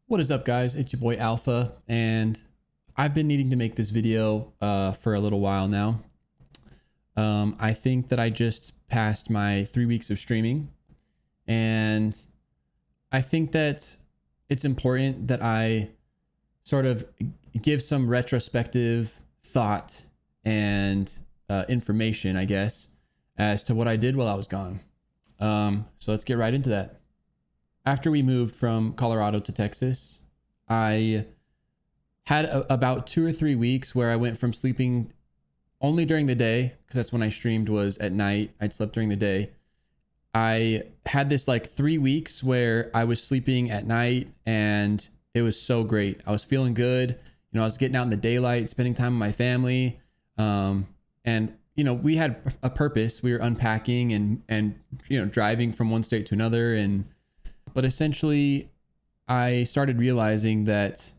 What is up, guys? It's your boy Alpha, and I've been needing to make this video for a little while now. I think that I just passed my 3 weeks of streaming, and I think that it's important that I sort of give some retrospective thought and information, I guess, as to what I did while I was gone. So let's get right into that. After we moved from Colorado to Texas, I had about 2 or 3 weeks where I went from sleeping only during the day, because that's when I streamed, was at night. I'd slept during the day. I had this like 3 weeks where I was sleeping at night and it was so great. I was feeling good. I was getting out in the daylight, spending time with my family. And we had a purpose. We were unpacking and driving from one state to another. But essentially, I started realizing that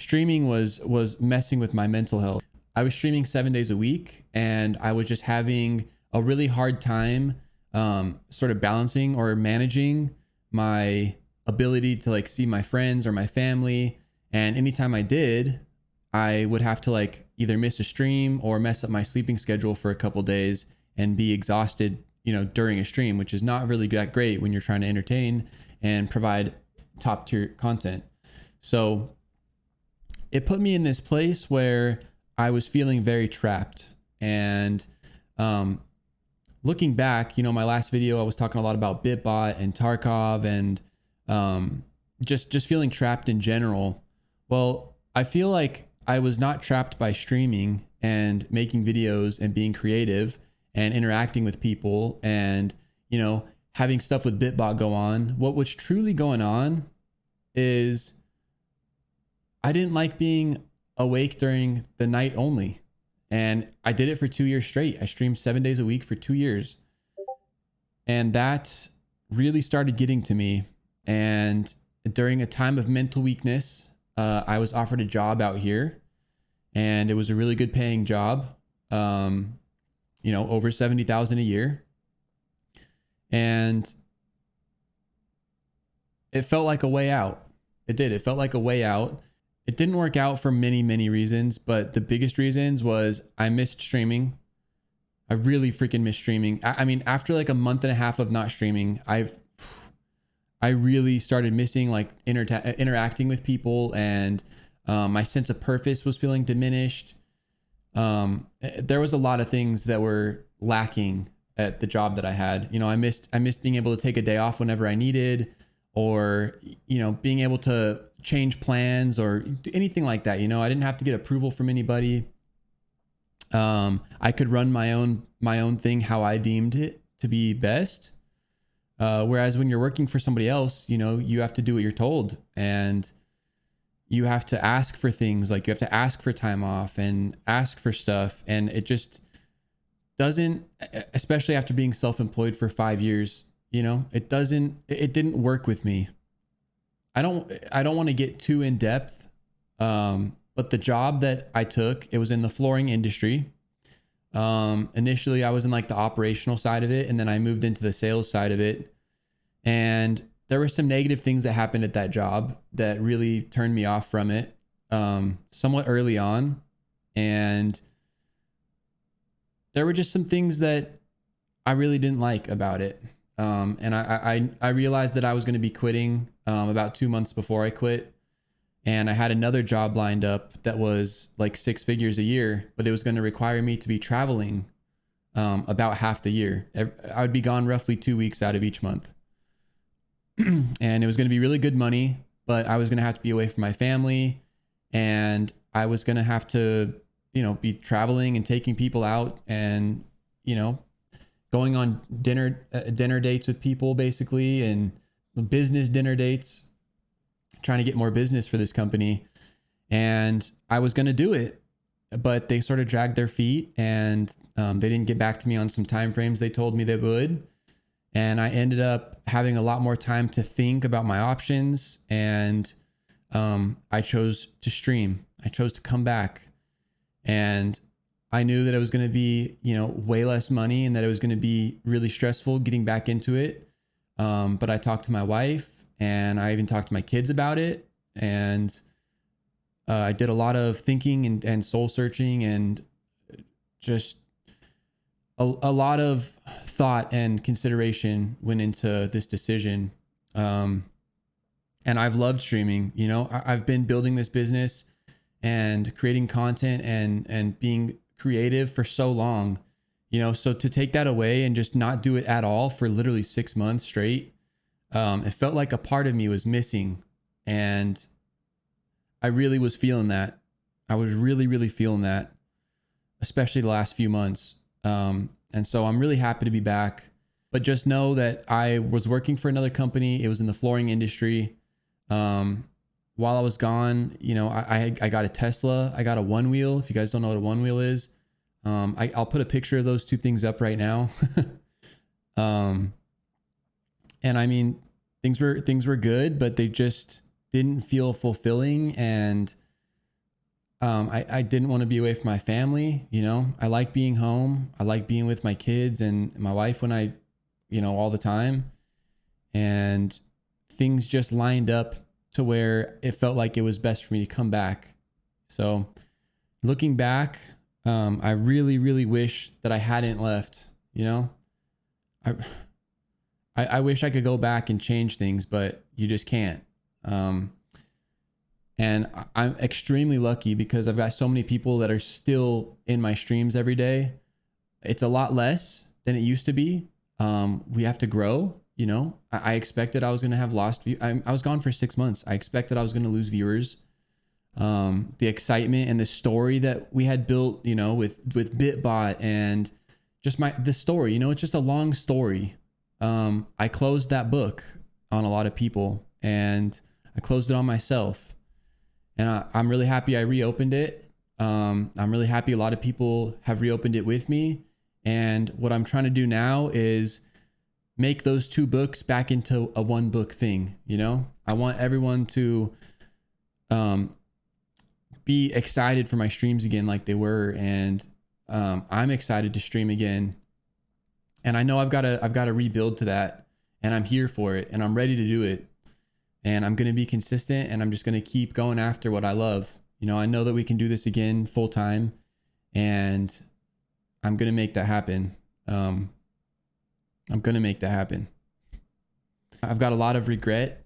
streaming was messing with my mental health. I was streaming 7 days a week, and I was just having a really hard time sort of balancing or managing my ability to like see my friends or my family. And anytime I did, I would have to like either miss a stream or mess up my sleeping schedule for a couple days and be exhausted during a stream, which is not really that great when you're trying to entertain and provide top tier content. So it put me in this place where I was feeling very trapped. And looking back, my last video, I was talking a lot about Bitbot and Tarkov and just feeling trapped in general. Well, I feel like I was not trapped by streaming and making videos and being creative and interacting with people and, having stuff with Bitbot go on. What was truly going on is I didn't like being awake during the night only. And I did it for 2 years straight. I streamed 7 days a week for 2 years. And that really started getting to me. And during a time of mental weakness, I was offered a job out here, and it was a really good paying job. Over 70,000 a year. And it felt like a way out. It did. It felt like a way out. It didn't work out for many, many reasons, but the biggest reasons was I missed streaming. I really freaking missed streaming. I mean, after like a month and a half of not streaming, I really started missing like interacting with people, and my sense of purpose was feeling diminished. There was a lot of things that were lacking at the job that I had. I missed being able to take a day off whenever I needed, or, being able to change plans or anything like that. I didn't have to get approval from anybody. I could run my own thing how I deemed it to be best. Whereas when you're working for somebody else, you have to do what you're told, and you have to ask for things. Like, you have to ask for time off and ask for stuff. And it just doesn't, especially after being self-employed for 5 years, it didn't work with me. I don't want to get too in depth. But the job that I took, it was in the flooring industry. Initially I was in like the operational side of it, and then I moved into the sales side of it. And there were some negative things that happened at that job that really turned me off from it, somewhat early on. And there were just some things that I really didn't like about it. And I realized that I was going to be quitting about 2 months before I quit. And I had another job lined up that was like 6 figures a year, but it was going to require me to be traveling about half the year. I would be gone roughly 2 weeks out of each month. And it was going to be really good money, but I was going to have to be away from my family, and I was going to have to, be traveling and taking people out and, going on dinner dates with people, basically, and business dinner dates, trying to get more business for this company. And I was going to do it, but they sort of dragged their feet, and they didn't get back to me on some timeframes they told me they would. And I ended up having a lot more time to think about my options, and I chose to stream. I chose to come back, and I knew that it was going to be, way less money, and that it was going to be really stressful getting back into it. But I talked to my wife, and I even talked to my kids about it. And I did a lot of thinking and soul searching, and just a lot of thought and consideration went into this decision. And I've loved streaming. You know, I've been building this business and creating content and being creative for so long, you know, so to take that away and just not do it at all for literally 6 months straight, it felt like a part of me was missing. And I really was feeling that. I was really feeling that, especially the last few months. And so I'm really happy to be back, but just know that I was working for another company. It was in the flooring industry. While I was gone, you know, I got a Tesla. I got a one wheel. If you guys don't know what a one wheel is, I'll put a picture of those two things up right now. And I mean, things were good, but they just didn't feel fulfilling. And I didn't want to be away from my family. You know, I like being home. I like being with my kids and my wife when I, you know, all the time. And things just lined up to where it felt like it was best for me to come back. So looking back, I really wish that I hadn't left. You know, I wish I could go back and change things, but you just can't. And I'm extremely lucky because I've got so many people that are still in my streams every day. It's a lot less than it used to be. We have to grow. You know, I expected I was going to have lost view. I was gone for 6 months. I expected I was going to lose viewers. The excitement and the story that we had built, you know, with BitBot and just the story, you know, it's just a long story. I closed that book on a lot of people, and I closed it on myself, and I'm really happy I reopened it. I'm really happy a lot of people have reopened it with me. And what I'm trying to do now is make those two books back into a one book thing. You know, I want everyone to be excited for my streams again like they were, and I'm excited to stream again. And I know I've got to rebuild to that, and I'm here for it, and I'm ready to do it, and I'm going to be consistent, and I'm just going to keep going after what I love. You know, I know that we can do this again full time, and I'm going to make that happen. I'm going to make that happen. I've got a lot of regret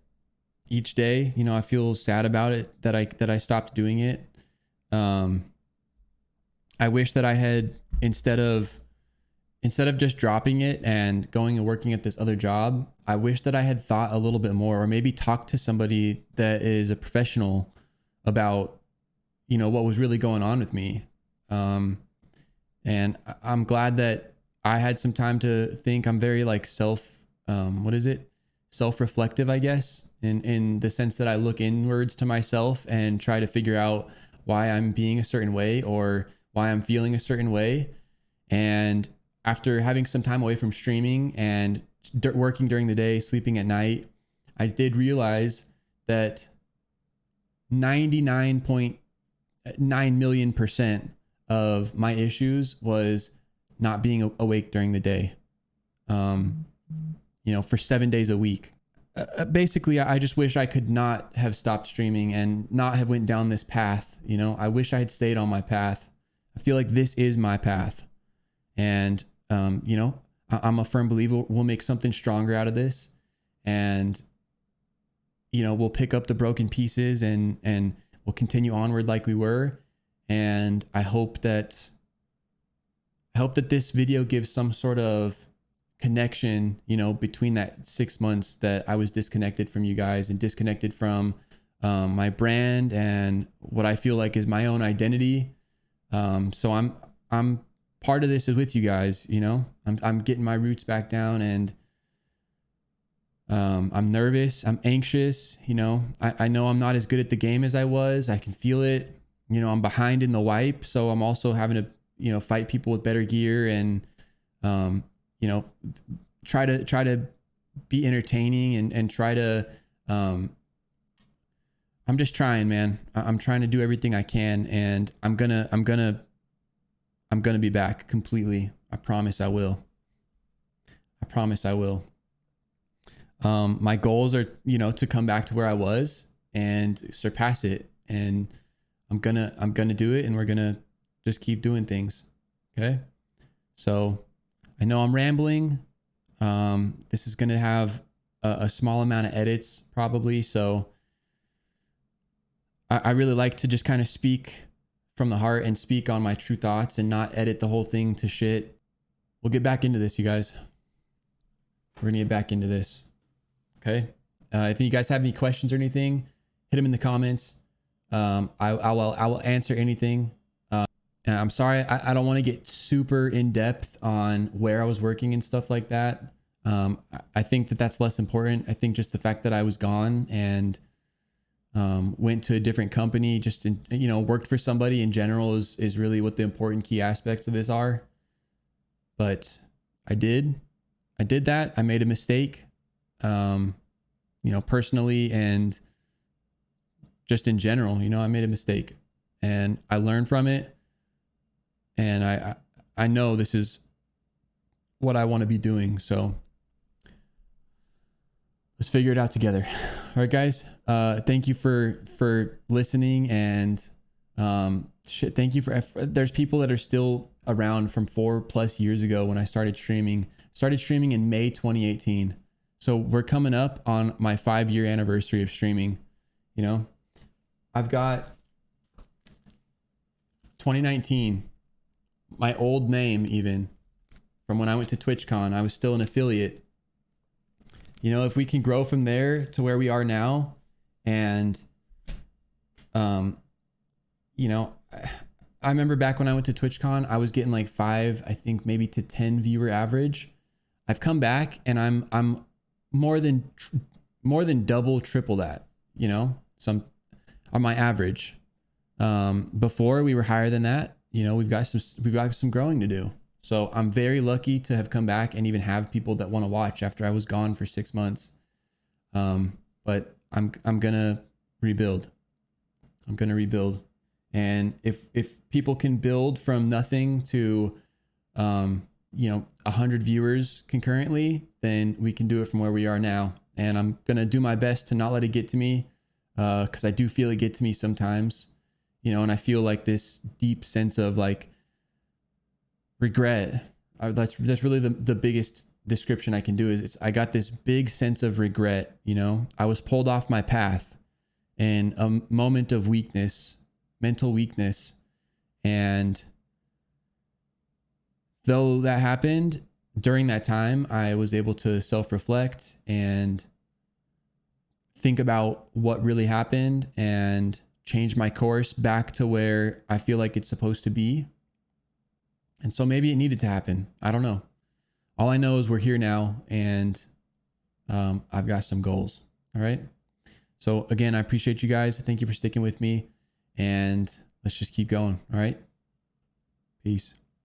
each day. You know, I feel sad about it that I stopped doing it. I wish that I had, instead of just dropping it and going and working at this other job, I wish that I had thought a little bit more, or maybe talked to somebody that is a professional about, you know, what was really going on with me. And I'm glad that I had some time to think. I'm very like self-reflective, I guess, in the sense that I look inwards to myself and try to figure out why I'm being a certain way or why I'm feeling a certain way. And after having some time away from streaming and working during the day, sleeping at night, I did realize that 99.9 million% of my issues was not being awake during the day, you know, for 7 days a week. Basically, I just wish I could not have stopped streaming and not have went down this path. You know, I wish I had stayed on my path. I feel like this is my path. And, you know, I'm a firm believer we'll make something stronger out of this. And, you know, we'll pick up the broken pieces and we'll continue onward like we were. And I hope that this video gives some sort of connection, you know, between that 6 months that I was disconnected from you guys and disconnected from my brand and what I feel like is my own identity. So I'm part of this is with you guys, you know. I'm getting my roots back down, and I'm nervous, I'm anxious, you know. I know I'm not as good at the game as I was. I can feel it. You know, I'm behind in the wipe, so I'm also having to, you know, fight people with better gear and you know, try to be entertaining and try to I'm just trying, man. I'm trying to do everything I can, and I'm gonna be back completely. I promise I will. I promise I will. My goals are, to come back to where I was and surpass it. And I'm gonna do it, and we're gonna just keep doing things. Okay. So I know I'm rambling. This is gonna have a small amount of edits probably. So I really like to just kind of speak from the heart and speak on my true thoughts and not edit the whole thing to shit. We'll get back into this, you guys. We're gonna get back into this. Okay. If you guys have any questions or anything, hit them in the comments. I will answer anything. And I'm sorry, I don't want to get super in depth on where I was working and stuff like that. I think that that's less important. I think just the fact that I was gone and went to a different company, just worked for somebody in general is really what the important key aspects of this are. But I did that. I made a mistake, personally and just in general. I made a mistake, and I learned from it. And I know this is what I want to be doing. So let's figure it out together. All right, guys. Thank you for listening, and thank you there's people that are still around from 4+ years ago when I started streaming. Started streaming in May 2018. So we're coming up on my 5-year anniversary of streaming. I've got 2019, my old name, even from when I went to TwitchCon, I was still an affiliate. If we can grow from there to where we are now, and I remember back when I went to TwitchCon, I was getting like 5, I think maybe to 10 viewer average. I've come back and I'm more than double, triple that, some on my average. Before we were higher than that. We've got some growing to do. So I'm very lucky to have come back and even have people that want to watch after I was gone for 6 months. But I'm gonna rebuild. And if people can build from nothing to 100 viewers concurrently, then we can do it from where we are now. And I'm gonna do my best to not let it get to me, because I do feel it get to me sometimes. And I feel like this deep sense of like regret. That's really the biggest description I can do is I got this big sense of regret. I was pulled off my path in a moment of weakness, mental weakness. And though that happened during that time, I was able to self-reflect and think about what really happened and change my course back to where I feel like it's supposed to be. And so maybe it needed to happen. I don't know. All I know is we're here now, and I've got some goals. All right. So again, I appreciate you guys. Thank you for sticking with me, and let's just keep going. All right. Peace.